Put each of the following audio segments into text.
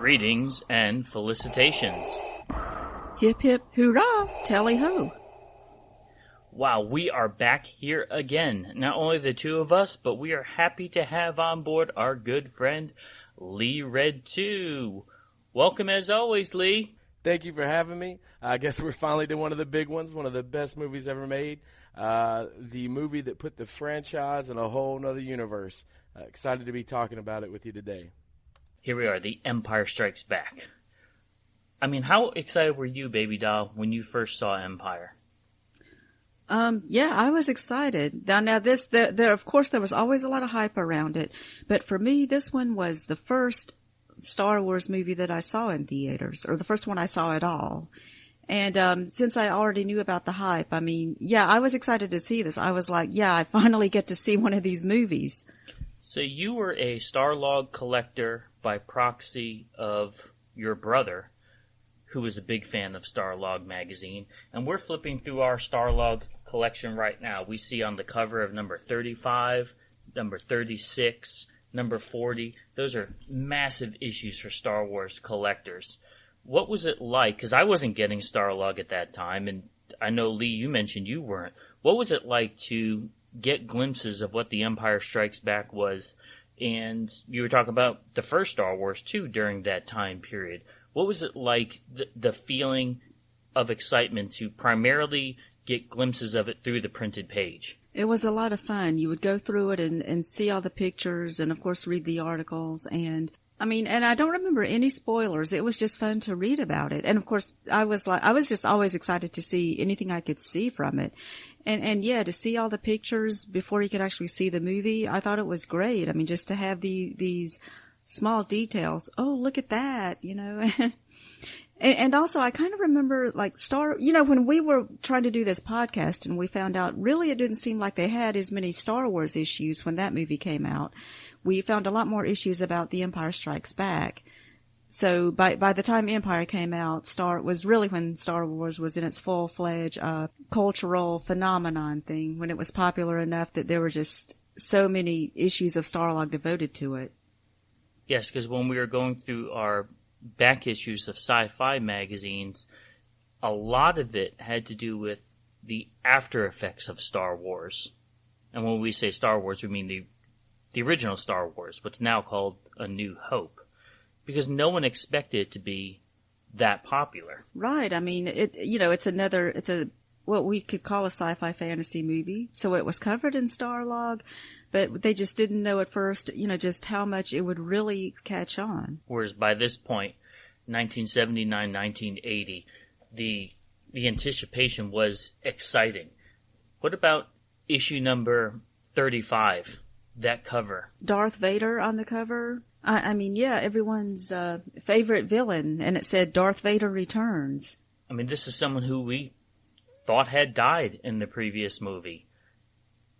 Greetings and felicitations. Hip hip hurrah, tally ho. Wow, we are back here again. Not only the two of us, but we are happy to have on board our good friend Lee Red 2. Welcome as always, Lee. Thank you for having me. I guess we're finally to one of the big ones, one of the best movies ever made. The movie that put the franchise in a whole nother universe. Excited to be talking about it with you today. Here we are, The Empire Strikes Back. I mean, how excited were you, baby doll, when you first saw Empire? Yeah, I was excited. Now this, there, of course, there was always a lot of hype around it, but for me, this one was the first Star Wars movie that I saw in theaters, or the first one I saw at all. And, since I already knew about the hype, I mean, yeah, I was excited to see this. I was like, yeah, I finally get to see one of these movies. So you were a StarLog collector by proxy of your brother, who was a big fan of StarLog magazine, and we're flipping through our StarLog collection right now. We see on the cover of number 35, number 36, number 40. Those are massive issues for Star Wars collectors. What was it like? Because I wasn't getting StarLog at that time, and I know, Lee, you mentioned you weren't. What was it like to get glimpses of what The Empire Strikes Back was? And you were talking about the first Star Wars, too, during that time period. What was it like, the feeling of excitement to primarily get glimpses of it through the printed page? It was a lot of fun. You would go through it and see all the pictures and, of course, read the articles. And I don't remember any spoilers. It was just fun to read about it. And, of course, I was just always excited to see anything I could see from it. And yeah, to see all the pictures before you could actually see the movie, I thought it was great. I mean, just to have these small details. Oh, look at that, you know. And also, I kind of remember, like, when we were trying to do this podcast and we found out really it didn't seem like they had as many Star Wars issues when that movie came out. We found a lot more issues about The Empire Strikes Back. So by the time Empire came out, was really when Star Wars was in its full-fledged cultural phenomenon thing, when it was popular enough that there were just so many issues of StarLog devoted to it. Yes, because when we were going through our back issues of sci-fi magazines, a lot of it had to do with the after effects of Star Wars. And when we say Star Wars, we mean the original Star Wars, what's now called A New Hope. Because no one expected it to be that popular. Right. I mean, it's what we could call a sci-fi fantasy movie. So it was covered in StarLog, but they just didn't know at first, just how much it would really catch on. Whereas by this point, 1979, 1980, the anticipation was exciting. What about issue number 35, that cover? Darth Vader on the cover. I mean, yeah, everyone's favorite villain, and it said Darth Vader returns. I mean, this is someone who we thought had died in the previous movie.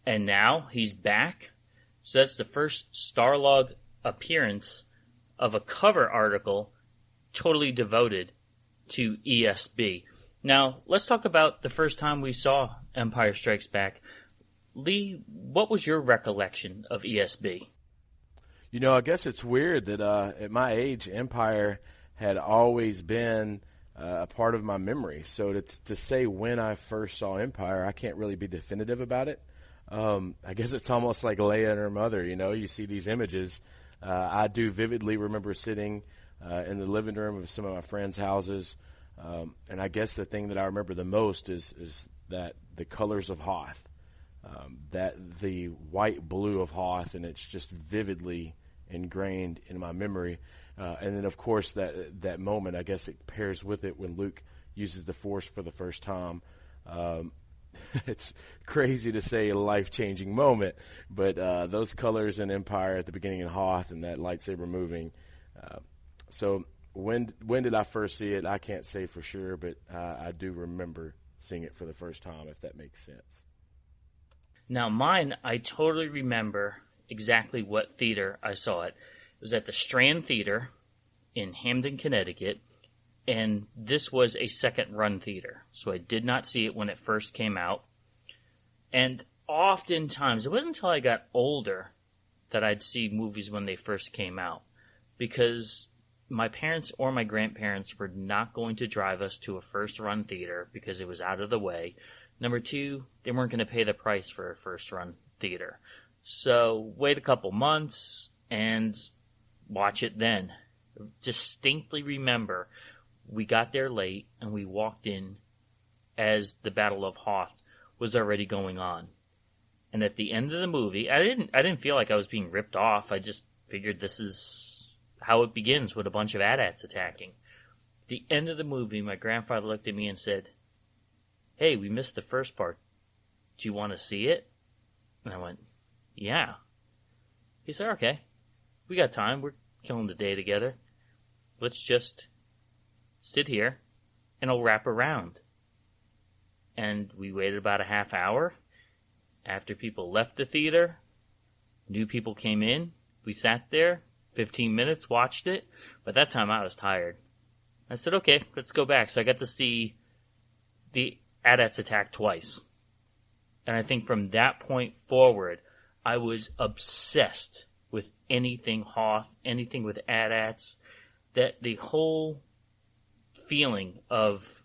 And now he's back. So that's the first StarLog appearance of a cover article totally devoted to ESB. Now, let's talk about the first time we saw Empire Strikes Back. Lee, what was your recollection of ESB? I guess it's weird that at my age, Empire had always been a part of my memory. So to say when I first saw Empire, I can't really be definitive about it. I guess it's almost like Leia and her mother, you see these images. I do vividly remember sitting in the living room of some of my friends' houses. And I guess the thing that I remember the most is that the colors of Hoth, that the white blue of Hoth, and it's just vividly ingrained in my memory. And then, of course, that moment, I guess it pairs with it when Luke uses the Force for the first time. It's crazy to say a life-changing moment, but those colors in Empire at the beginning of Hoth and that lightsaber moving. So when did I first see it? I can't say for sure, but I do remember seeing it for the first time, if that makes sense. Now, mine, I totally remember exactly what theater I saw it. It was at the Strand Theater in Hamden, Connecticut, and this was a second-run theater, so I did not see it when it first came out. And oftentimes, it wasn't until I got older that I'd see movies when they first came out, because my parents or my grandparents were not going to drive us to a first-run theater because it was out of the way. Number two, they weren't going to pay the price for a first-run theater. So wait a couple months and watch it then. Distinctly remember, we got there late and we walked in as the Battle of Hoth was already going on. And at the end of the movie, I didn't feel like I was being ripped off. I just figured this is how it begins, with a bunch of AT-ATs attacking. At the end of the movie, my grandfather looked at me and said, "Hey, we missed the first part. Do you want to see it?" And I went, "Yeah." He said, "Okay, we got time. We're killing the day together. Let's just sit here and I'll wrap around." And we waited about a half hour. After people left the theater, new people came in. We sat there 15 minutes, watched it. By that time, I was tired. I said, "Okay, let's go back." So I got to see the AT-ATs attack twice. And I think from that point forward, I was obsessed with anything Hoth, anything with AT-ATs. That the whole feeling of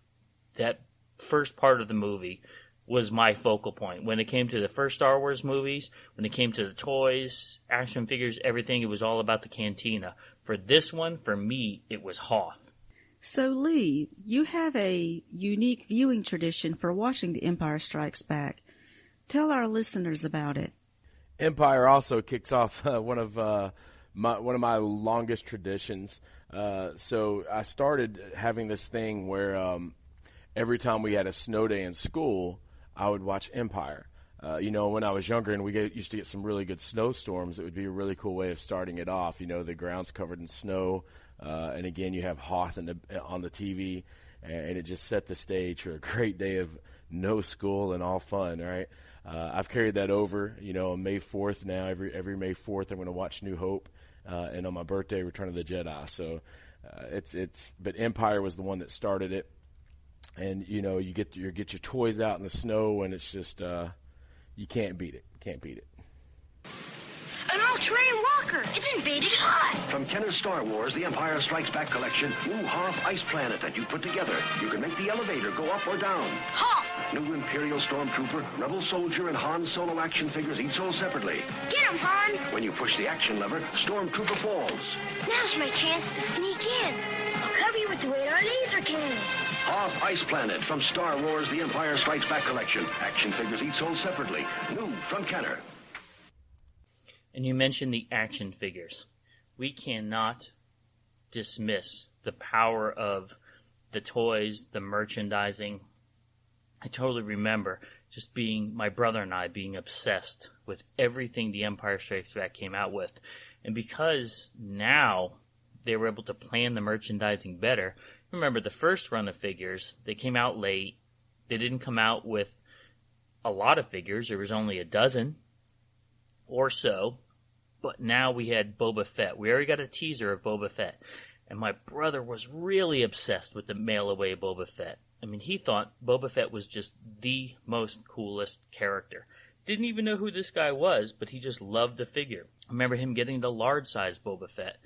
that first part of the movie was my focal point. When it came to the first Star Wars movies, when it came to the toys, action figures, everything, it was all about the cantina. For this one, for me, it was Hoth. So, Lee, you have a unique viewing tradition for watching The Empire Strikes Back. Tell our listeners about it. Empire also kicks off one of my longest traditions. So I started having this thing where every time we had a snow day in school, I would watch Empire. When I was younger and we used to get some really good snowstorms, it would be a really cool way of starting it off. The ground's covered in snow, and again, you have Hoth on the TV, and it just set the stage for a great day of no school and all fun, right? I've carried that over, on May 4th now. Every May 4th, I'm going to watch New Hope, and on my birthday, Return of the Jedi. So but Empire was the one that started it. And you get your toys out in the snow, and it's just you can't beat it. Can't beat it. An all-terrain walker. It's invaded Hoth. From Kenner's Star Wars, The Empire Strikes Back collection, new Hoth Ice Planet that you put together. You can make the elevator go up or down. Hoth! New Imperial Stormtrooper, Rebel Soldier, and Han Solo action figures each sold separately. Get him, Han! When you push the action lever, Stormtrooper falls. Now's my chance to sneak in. I'll cover you with the radar laser cannon. Hoth Ice Planet from Star Wars The Empire Strikes Back collection. Action figures each sold separately. New from Kenner. And you mentioned the action figures. We cannot dismiss the power of the toys, the merchandising. I totally remember just my brother and I being obsessed with everything The Empire Strikes Back came out with. And because now they were able to plan the merchandising better. Remember, the first run of figures, they came out late. They didn't come out with a lot of figures. There was only a dozen or so. But now we had Boba Fett. We already got a teaser of Boba Fett. And my brother was really obsessed with the mail-away Boba Fett. I mean, he thought Boba Fett was just the most coolest character. Didn't even know who this guy was, but he just loved the figure. I remember him getting the large-size Boba Fett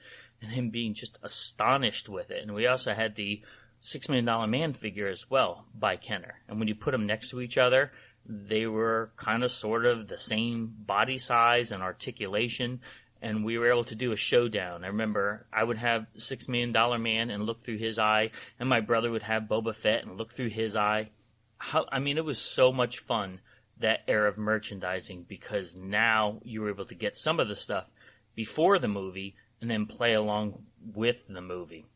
and him being just astonished with it. And we also had the $6 Million Man figure as well by Kenner. And when you put them next to each other, they were kind of sort of the same body size and articulation, and we were able to do a showdown. I remember I would have $6 Million Man and look through his eye, and my brother would have Boba Fett and look through his eye. It was so much fun, that era of merchandising, because now you were able to get some of the stuff before the movie and then play along with the movie.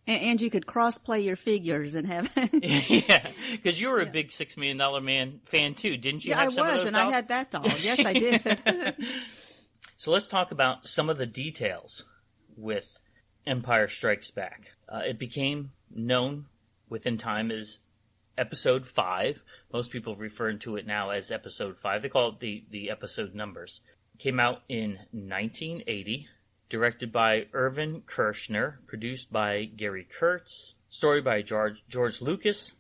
And you could cross-play your figures and have... Yeah, because you were a big $6 Million Man fan too, didn't you? Yeah, have some of those and dolls? I had that doll. Yes, I did. So let's talk about some of the details with Empire Strikes Back. It became known within time as Episode 5. Most people refer to it now as Episode 5. They call it the episode numbers. It came out in 1980. Directed by Irvin Kershner, produced by Gary Kurtz, story by George Lucas.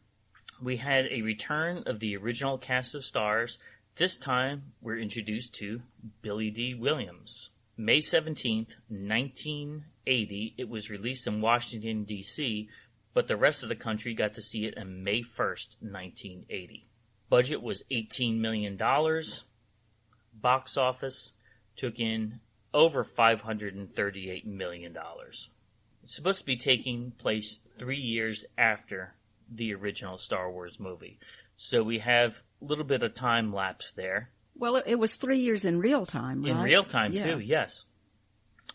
We had a return of the original cast of stars. This time, we're introduced to Billy D. Williams. May 17th, 1980. 1980. It was released in Washington, D.C., but the rest of the country got to see it on May 1st, 1980. Budget was $18 million. Box office took in over $538 million. It's supposed to be taking place 3 years after the original Star Wars movie. So we have a little bit of time lapse there. Well, it was 3 years in real time, right? In real time, too, yes.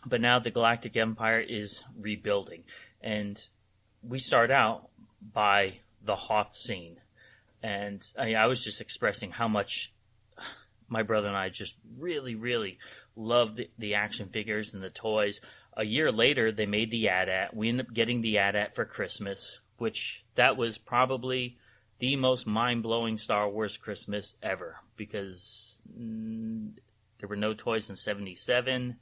But now the Galactic Empire is rebuilding. And we start out by the Hoth scene. And I was just expressing how much my brother and I just really, really loved the action figures and the toys. A year later, they made the AT-AT. We ended up getting the AT-AT for Christmas, which that was probably the most mind-blowing Star Wars Christmas ever, because there were no toys in 77.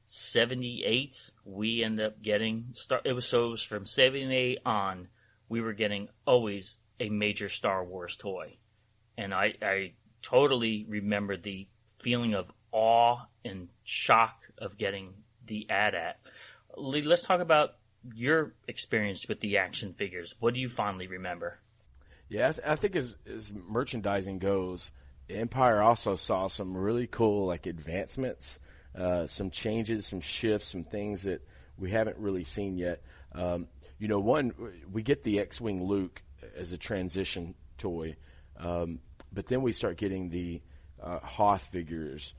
78, we ended up getting it was from 78 on, we were getting always a major Star Wars toy. And I totally remember the feeling of awe and shock of getting the AT-AT. Lee, let's talk about your experience with the action figures. What do you fondly remember? Yeah, I think as merchandising goes, Empire also saw some really cool advancements, some changes, some shifts, some things that we haven't really seen yet. One, we get the X-Wing Luke as a transition toy, but then we start getting the Hoth figures,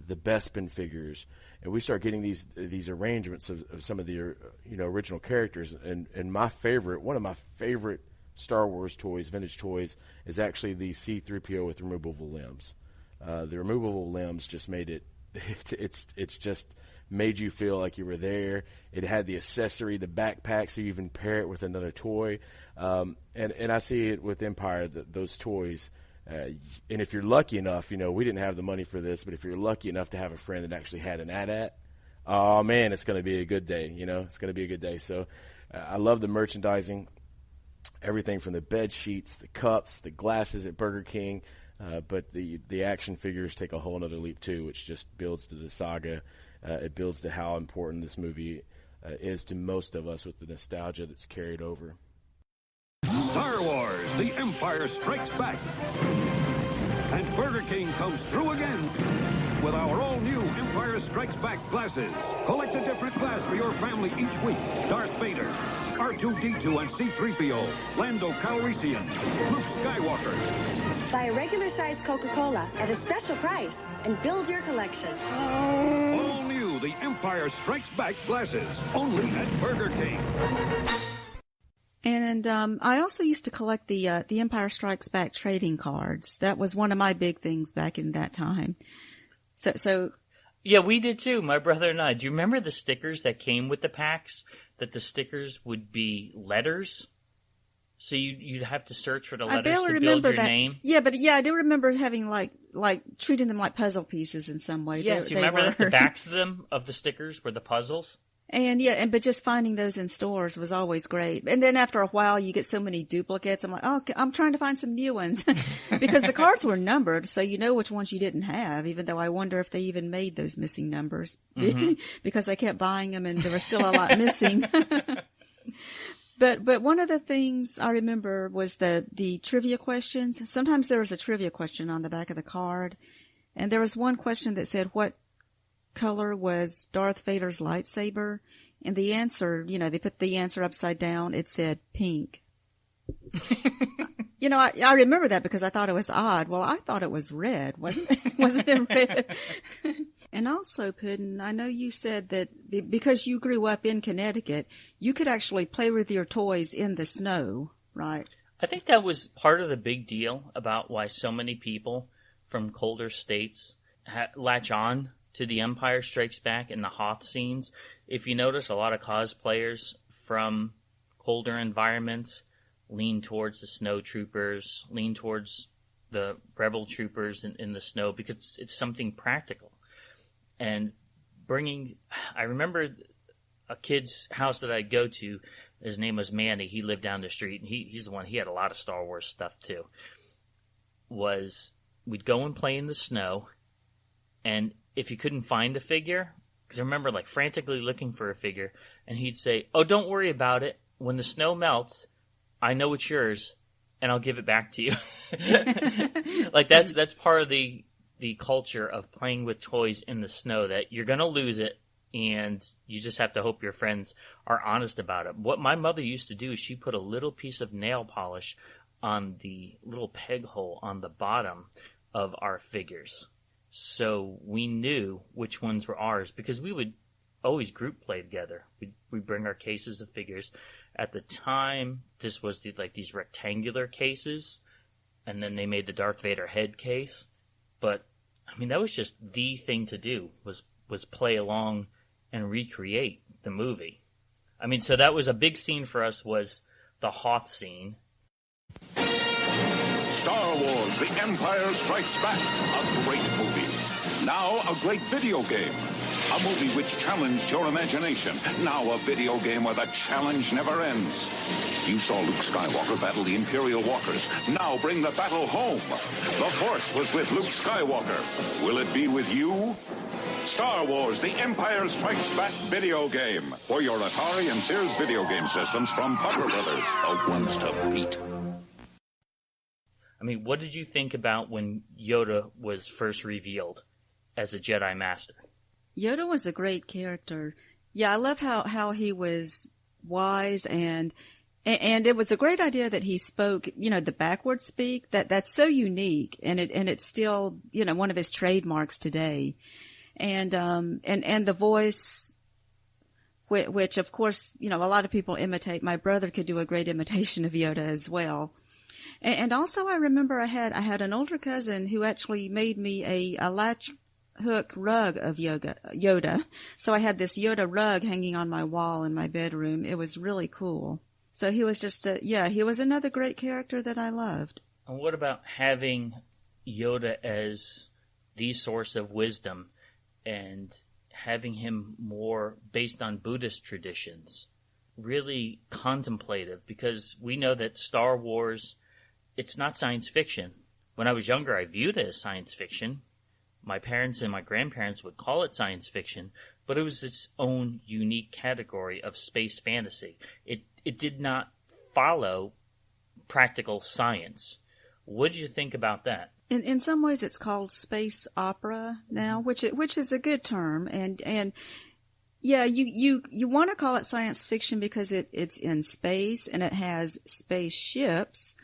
the Bespin figures, and we start getting these arrangements of some of the original characters. And one of my favorite Star Wars toys, vintage toys, is actually the C-3PO with removable limbs. The removable limbs just made it. It's just made you feel like you were there. It had the accessory, the backpack, so you even pair it with another toy. And I see it with Empire, those toys. And if you're lucky enough, we didn't have the money for this, but if you're lucky enough to have a friend that actually had an AT-AT, oh man, it's going to be a good day. It's going to be a good day. So I love the merchandising, everything from the bed sheets, the cups, the glasses at Burger King. But the action figures take a whole other leap too, which just builds to the saga. It builds to how important this movie is to most of us, with the nostalgia that's carried over. Star Wars, The Empire Strikes Back. And Burger King comes through again with our all-new Empire Strikes Back glasses. Collect a different glass for your family each week. Darth Vader, R2-D2 and C-3PO, Lando Calrissian, Luke Skywalker. Buy a regular-sized Coca-Cola at a special price and build your collection. All new, The Empire Strikes Back glasses, only at Burger King. And I also used to collect the Empire Strikes Back trading cards. That was one of my big things back in that time. So yeah, we did too, my brother and I. Do you remember the stickers that came with the packs? That the stickers would be letters? So you'd have to search for the letters to build your name? Yeah, but I do remember having like treating them like puzzle pieces in some way. Yes, you remember the backs of them, of the stickers, were the puzzles? But just finding those in stores was always great. And then after a while, you get so many duplicates. I'm like, oh, I'm trying to find some new ones because the cards were numbered, so you know which ones you didn't have. Even though I wonder if they even made those missing numbers because I kept buying them and there was still a lot missing. But one of the things I remember was the trivia questions. Sometimes there was a trivia question on the back of the card, and there was one question that said, "What color was Darth Vader's lightsaber?" And the answer, they put the answer upside down. It said pink. I remember that because I thought it was odd. Well, I thought it was red. Wasn't it red? And also, Puddin', I know you said that because you grew up in Connecticut, you could actually play with your toys in the snow, right? I think that was part of the big deal about why so many people from colder states latch on to the Empire Strikes Back and the Hoth scenes. If you notice, a lot of cosplayers from colder environments lean towards the snow troopers, lean towards the rebel troopers in the snow because it's something practical. And I remember a kid's house that I'd go to, his name was Manny, he lived down the street, and he's the one, he had a lot of Star Wars stuff too, we'd go and play in the snow, and if you couldn't find a figure, Because I remember like frantically looking for a figure, and he'd say, "Oh, don't worry about it. When the snow melts, I know it's yours, and I'll give it back to you." Like that's part of the culture of playing with toys in the snow, that you're gonna lose it, and you just have to hope your friends are honest about it. What my mother used to do is she put a little piece of nail polish on the little peg hole on the bottom of our figures, so we knew which ones were ours, because we would always group play together. We'd bring our cases of figures. At the time, this was these rectangular cases, and then they made the Darth Vader head case. But I mean, that was just the thing to do, was play along and recreate the movie. I mean, so that was a big scene for us, was the Hoth scene. Star Wars: The Empire Strikes Back, a great movie. Now a great video game. A movie which challenged your imagination. Now a video game where the challenge never ends. You saw Luke Skywalker battle the Imperial Walkers. Now bring the battle home. The Force was with Luke Skywalker. Will it be with you? Star Wars: The Empire Strikes Back video game. For your Atari and Sears video game systems from Parker Brothers. The ones to beat. I mean, what did you think about when Yoda was first revealed as a Jedi Master? Yoda was a great character. Yeah, I love how he was wise, and it was a great idea that he spoke, the backwards speak. That's so unique, and it's still, one of his trademarks today. And the voice, which of course, a lot of people imitate. My brother could do a great imitation of Yoda as well. And also I remember I had an older cousin who actually made me a latch hook rug of Yoda. So I had this Yoda rug hanging on my wall in my bedroom. It was really cool. So he was just he was another great character that I loved. And what about having Yoda as the source of wisdom and having him more based on Buddhist traditions? Really contemplative, because we know that Star Wars, it's not science fiction. When I was younger, I viewed it as science fiction. My parents and my grandparents would call it science fiction, but it was its own unique category of space fantasy. It did not follow practical science. What did you think about that? In some ways, it's called space opera now, which is a good term, and yeah, you want to call it science fiction because it's in space and it has spaceships.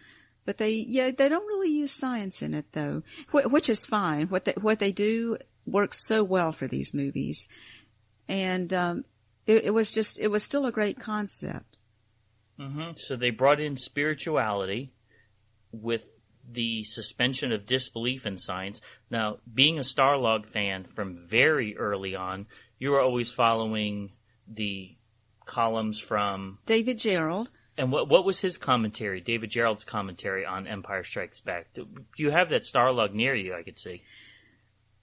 But they don't really use science in it though, which is fine. What they do works so well for these movies, and it was still a great concept. Mm-hmm. So they brought in spirituality with the suspension of disbelief in science. Now, being a StarLog fan from very early on, you were always following the columns from David Gerald. And what was his commentary, David Gerald's commentary on Empire Strikes Back? You have that StarLog near you, I could see.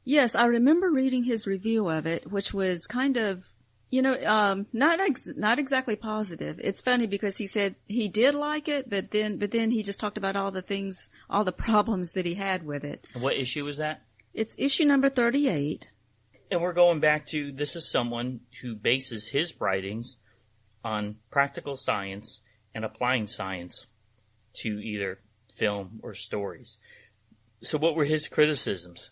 Yes, I remember reading his review of it, which was kind of, not exactly positive. It's funny because he said he did like it, but then he just talked about all the problems that he had with it. And what issue was that? It's issue number 38. And we're going back to, this is someone who bases his writings on practical science and applying science to either film or stories. So what were his criticisms?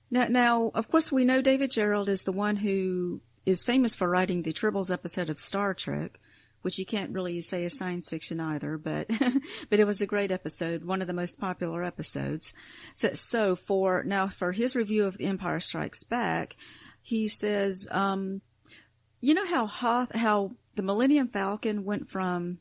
Now, of course, we know David Gerald is the one who is famous for writing the Tribbles episode of Star Trek, which you can't really say is science fiction either, but but it was a great episode, one of the most popular episodes. So for his review of The Empire Strikes Back, he says, how the Millennium Falcon went from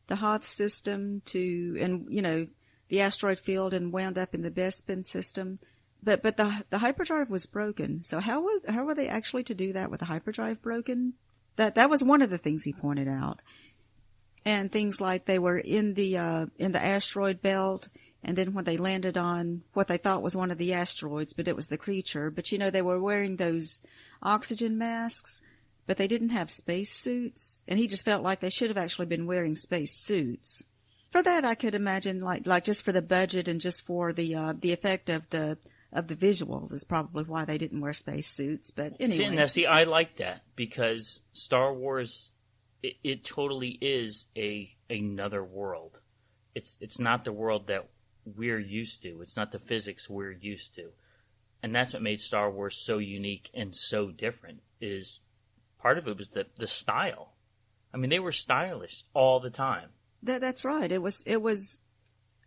the Hoth system to, the asteroid field and wound up in the Bespin system. But the hyperdrive was broken. So how were they actually to do that with the hyperdrive broken? That was one of the things he pointed out. And things like they were in the asteroid belt, and then when they landed on what they thought was one of the asteroids, but it was the creature. But they were wearing those oxygen masks, but they didn't have space suits, and he just felt like they should have actually been wearing space suits. For that, I could imagine, like just for the budget and just for the effect of the of the visuals is probably why they didn't wear space suits. But anyway. See, I like that because Star Wars, it totally is another world. It's not the world that we're used to. It's not the physics we're used to. And that's what made Star Wars so unique and so different, is part of it was the style. I mean, they were stylish all the time. That's right. It was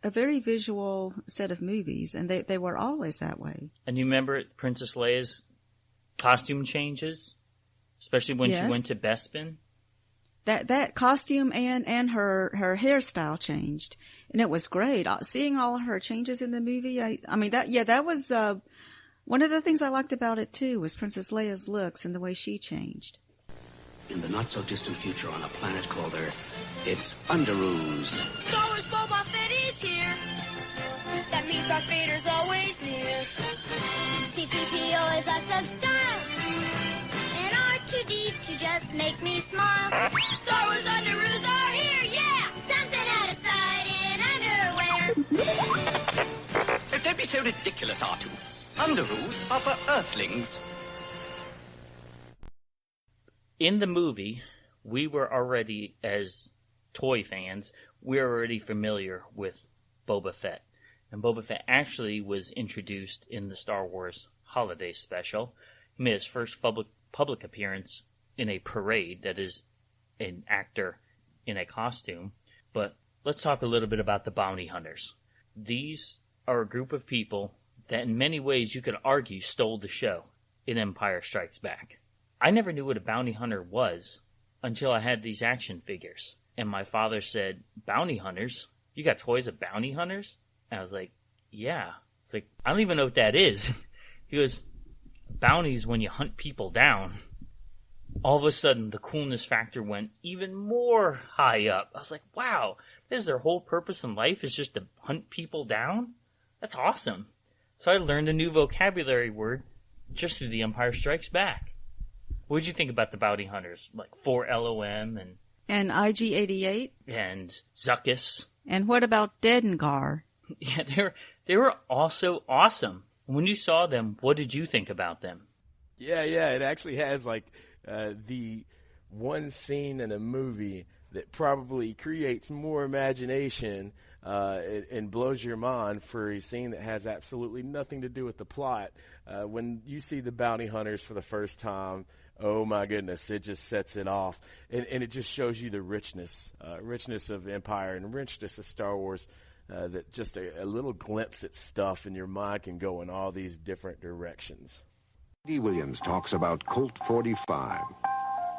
a very visual set of movies, and they were always that way. And you remember Princess Leia's costume changes, especially when she went to Bespin? That costume and her hairstyle changed, and it was great. Seeing all of her changes in the movie, that was one of the things I liked about it too, was Princess Leia's looks and the way she changed. In the not-so-distant future on a planet called Earth, it's Underoos. Star Wars Boba Fett is here. That means Darth Vader's always near. C-3PO is lots of style. And R2-D2 just makes me smile. Star Wars Underoos are here, yeah! Something out of sight in underwear. Don't be so ridiculous, R2. Underoos are for Earthlings. In the movie, we were already, as toy fans, we were already familiar with Boba Fett. And Boba Fett actually was introduced in the Star Wars Holiday Special. He made his first public appearance in a parade, that is, an actor in a costume. But let's talk a little bit about the bounty hunters. These are a group of people that in many ways you could argue stole the show in Empire Strikes Back. I never knew what a bounty hunter was until I had these action figures. And my father said, bounty hunters? You got toys of bounty hunters? And I was like, yeah. It's like, I don't even know what that is. He goes, bounties when you hunt people down. All of a sudden, the coolness factor went even more high up. I was like, wow, this is their whole purpose in life, is just to hunt people down? That's awesome. So I learned a new vocabulary word just through The Empire Strikes Back. What did you think about the bounty hunters? Like 4LOM and IG-88? And Zuckuss. And what about Dengar? Yeah, they were also awesome. When you saw them, what did you think about them? Yeah, it actually has like the one scene in a movie that probably creates more imagination and blows your mind for a scene that has absolutely nothing to do with the plot. When you see the bounty hunters for the first time, oh my goodness, it just sets it off. And it just shows you the richness of Empire and richness of Star Wars, that just a little glimpse at stuff and your mind can go in all these different directions. D. Williams talks about Colt 45.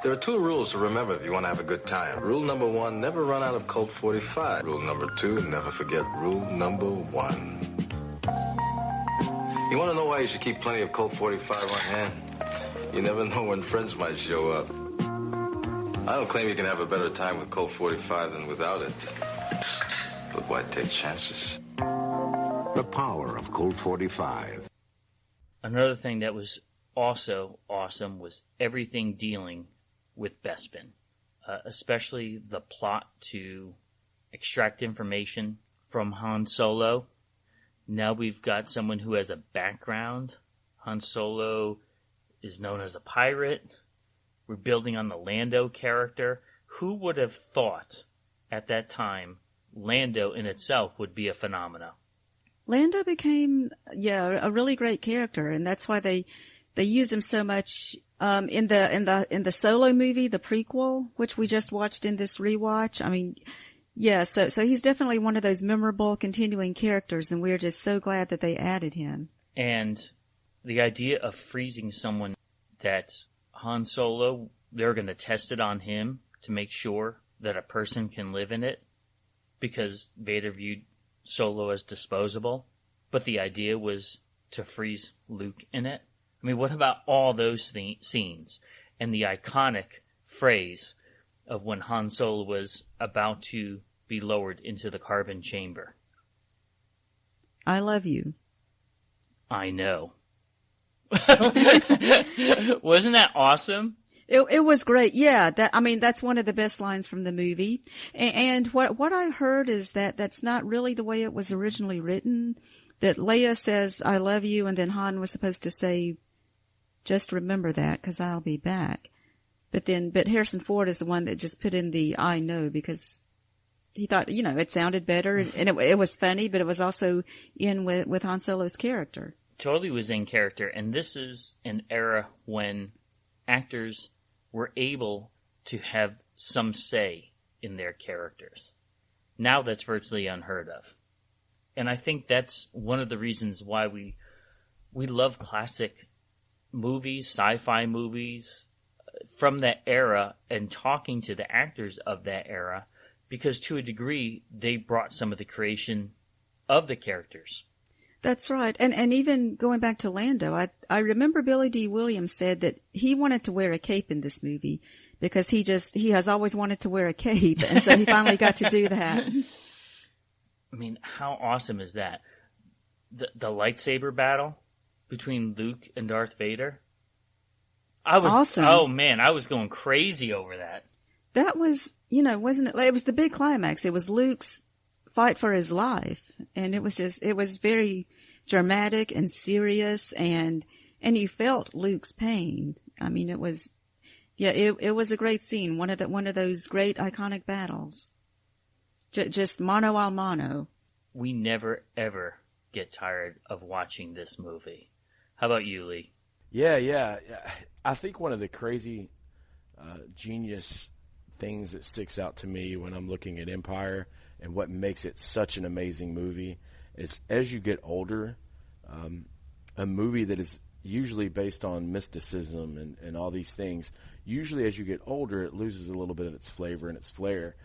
There are 2 rules to remember if you want to have a good time. Rule number 1, never run out of Colt 45. Rule number 2, never forget rule number 1. You want to know why you should keep plenty of Colt 45 on hand? You never know when friends might show up. I don't claim you can have a better time with Colt 45 than without it. But why take chances? The power of Colt 45. Another thing that was also awesome was everything dealing with Bespin, especially the plot to extract information from Han Solo. Now we've got someone who has a background. Han Solo is known as a pirate. We're building on the Lando character. Who would have thought at that time Lando in itself would be a phenomenon? Lando became, a really great character, and that's why they used him so much in the Solo movie, the prequel, which we just watched in this rewatch. I mean, yeah, so he's definitely one of those memorable continuing characters, and we're just so glad that they added him. And the idea of freezing someone that Han Solo, they're going to test it on him to make sure that a person can live in it, because Vader viewed Solo as disposable, but the idea was to freeze Luke in it. I mean, what about all those scenes and the iconic phrase of when Han Solo was about to be lowered into the carbon chamber? I love you. I know. Wasn't that awesome? It was great. Yeah. That's one of the best lines from the movie. And what I heard is that that's not really the way it was originally written. That Leia says, "I love you," and then Han was supposed to say, "Just remember that, 'cause I'll be back." But Harrison Ford is the one that just put in the "I know," because he thought, it sounded better, and it was funny, but it was also in with Han Solo's character. Totally was in character, and this is an era when actors were able to have some say in their characters. Now that's virtually unheard of. And I think that's one of the reasons why we love classic movies, sci-fi movies from that era, and talking to the actors of that era, because to a degree they brought some of the creation of the characters. That's right. And even going back to Lando, I remember Billy D. Williams said that he wanted to wear a cape in this movie because he has always wanted to wear a cape. And so he finally got to do that. I mean, how awesome is that? The lightsaber battle between Luke and Darth Vader. Awesome. Oh man, I was going crazy over that. That was, wasn't it? It was the big climax. It was Luke's fight for his life. And it was very dramatic and serious, and you felt Luke's pain. I mean, it was a great scene. One of those great iconic battles. Just mano a mano. We never ever get tired of watching this movie. How about you, Lee? Yeah. I think one of the crazy, genius things that sticks out to me when I'm looking at Empire and what makes it such an amazing movie is, as you get older, a movie that is usually based on mysticism and all these things, usually as you get older, it loses a little bit of its flavor and its flair.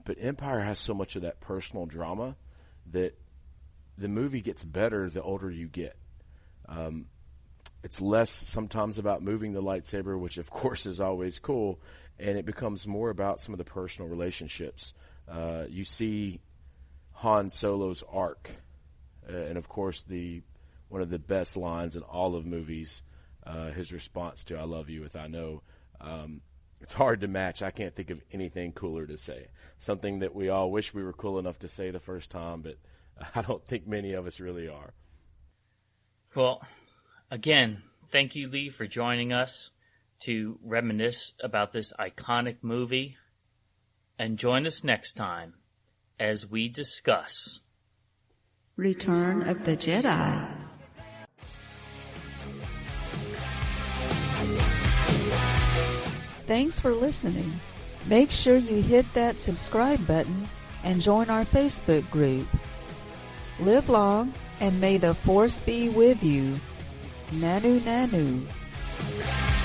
But Empire has so much of that personal drama that the movie gets better the older you get. It's less sometimes about moving the lightsaber, which of course is always cool, and it becomes more about some of the personal relationships. You see Han Solo's arc, and of course one of the best lines in all of movies, his response to "I love you" with "I know." It's hard to match. I can't think of anything cooler to say. Something that we all wish we were cool enough to say the first time, but I don't think many of us really are. Well, again, thank you, Lee, for joining us to reminisce about this iconic movie. And join us next time as we discuss Return of the Jedi. Thanks for listening. Make sure you hit that subscribe button and join our Facebook group. Live long, and may the Force be with you. Nanu Nanu.